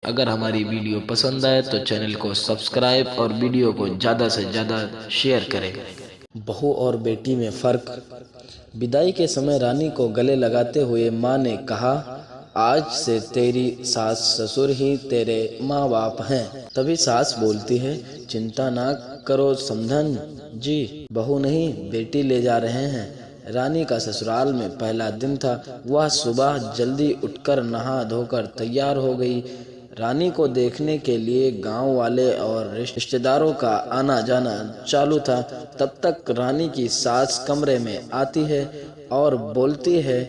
अगर हमारी वीडियो पसंद आए तो चैनल को सब्सक्राइब और वीडियो को ज़्यादा से ज़्यादा शेयर करें। बहू और बेटी में फ़र्क। विदाई के समय रानी को गले लगाते हुए माँ ने कहा, आज से तेरी सास ससुर ही तेरे माँ बाप हैं। तभी सास बोलती है, चिंता ना करो समधन जी, बहू नहीं बेटी ले जा रहे हैं। रानी का ससुराल में पहला दिन था। वह सुबह जल्दी उठकर नहा धोकर तैयार हो गई। रानी को देखने के लिए गांव वाले और रिश्तेदारों का आना जाना चालू था। तब तक रानी की सास कमरे में आती है और बोलती है,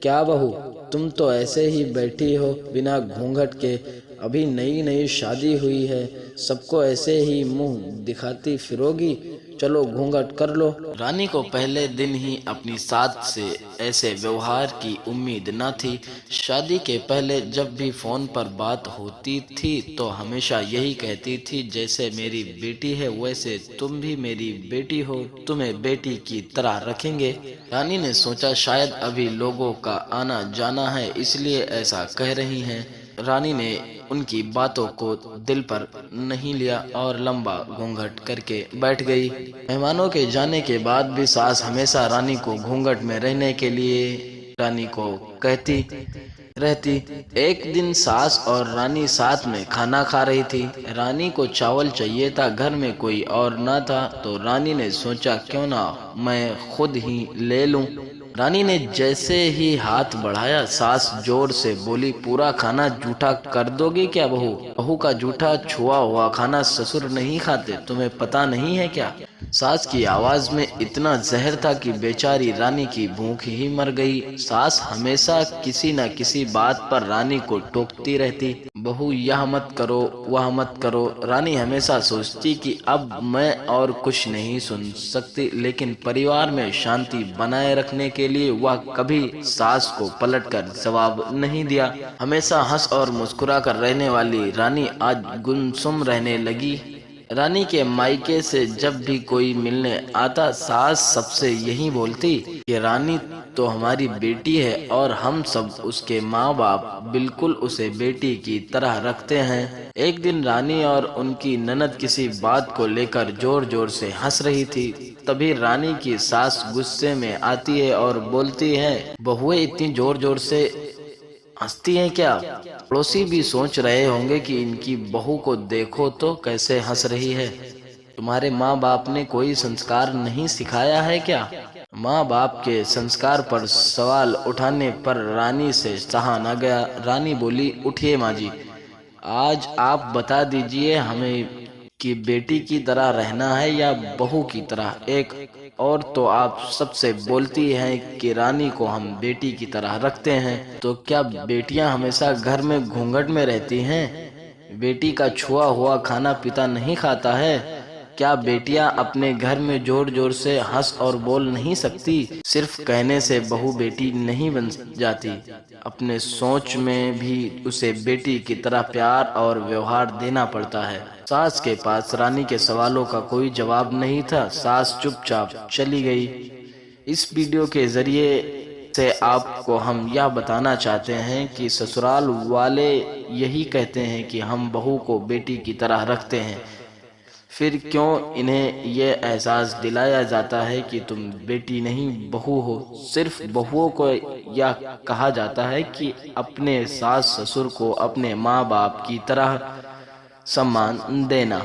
क्या बहू, तुम तो ऐसे ही बैठी हो बिना घूंघट के। अभी नई नई शादी हुई है, सबको ऐसे ही मुंह दिखाती फिरोगी। चलो घूंघट कर लो। रानी को पहले दिन ही अपनी सास से ऐसे व्यवहार की उम्मीद न थी। शादी के पहले जब भी फोन पर बात होती थी तो हमेशा यही कहती थी, जैसे मेरी बेटी है वैसे तुम भी मेरी बेटी हो, तुम्हें बेटी की तरह रखेंगे। रानी ने सोचा शायद अभी लोगों का आना जाना है इसलिए ऐसा कह रही हैं। रानी ने उनकी बातों को दिल पर नहीं लिया और लंबा घूंघट करके बैठ गई। मेहमानों के जाने के बाद भी सास हमेशा रानी को घूंघट में रहने के लिए रानी को कहती रहती। एक दिन सास और रानी साथ में खाना खा रही थी। रानी को चावल चाहिए था, घर में कोई और ना था, तो रानी ने सोचा क्यों ना मैं खुद ही ले लूं। रानी ने जैसे ही हाथ बढ़ाया, सास जोर से बोली, पूरा खाना जूठा कर दोगे क्या बहू? बहू का जूठा छुआ हुआ खाना ससुर नहीं खाते, तुम्हें पता नहीं है क्या? सास की आवाज में इतना जहर था कि बेचारी रानी की भूख ही मर गई। सास हमेशा किसी न किसी बात पर रानी को टोकती रहती, बहू यह मत करो वह मत करो। रानी हमेशा सोचती कि अब मैं और कुछ नहीं सुन सकती, लेकिन परिवार में शांति बनाए रखने के लिए वह कभी सास को पलटकर जवाब नहीं दिया। हमेशा हंस और मुस्कुरा कर रहने वाली रानी आज गुमसुम रहने लगी। रानी के मायके से जब भी कोई मिलने आता, सास सबसे यही बोलती कि रानी तो हमारी बेटी है और हम सब उसके माँ बाप बिल्कुल उसे बेटी की तरह रखते हैं। एक दिन रानी और उनकी ननद किसी बात को लेकर जोर जोर से हंस रही थी। तभी रानी की सास गुस्से में आती है और बोलती है, बहुएं इतनी जोर जोर से हंसती हैं क्या? पड़ोसी भी सोच रहे होंगे कि इनकी बहू को देखो तो कैसे हंस रही है। तुम्हारे माँ बाप ने कोई संस्कार नहीं सिखाया है क्या? माँ बाप के संस्कार पर सवाल उठाने पर रानी से सहा न गया। रानी बोली, उठिए माँ जी, आज आप बता दीजिए हमें कि बेटी की तरह रहना है या बहू की तरह। एक और तो आप सबसे बोलती हैं कि रानी को हम बेटी की तरह रखते हैं, तो क्या बेटियां हमेशा घर में घूंघट में रहती हैं? बेटी का छुआ हुआ खाना पिता नहीं खाता है? क्या बेटियां अपने घर में जोर जोर से हंस और बोल नहीं सकती? सिर्फ कहने से बहू बेटी नहीं बन जाती, अपने सोच में भी उसे बेटी की तरह प्यार और व्यवहार देना पड़ता है। सास के पास रानी के सवालों का कोई जवाब नहीं था। सास चुपचाप चली गई। इस वीडियो के जरिए से आपको हम यह बताना चाहते हैं कि ससुराल वाले यही कहते हैं कि हम बहू को बेटी की तरह रखते हैं, फिर क्यों इन्हें ये एहसास दिलाया जाता है कि तुम बेटी नहीं बहू हो? सिर्फ बहुओं को यह कहा जाता है कि अपने सास ससुर को अपने माँ बाप की तरह सम्मान देना।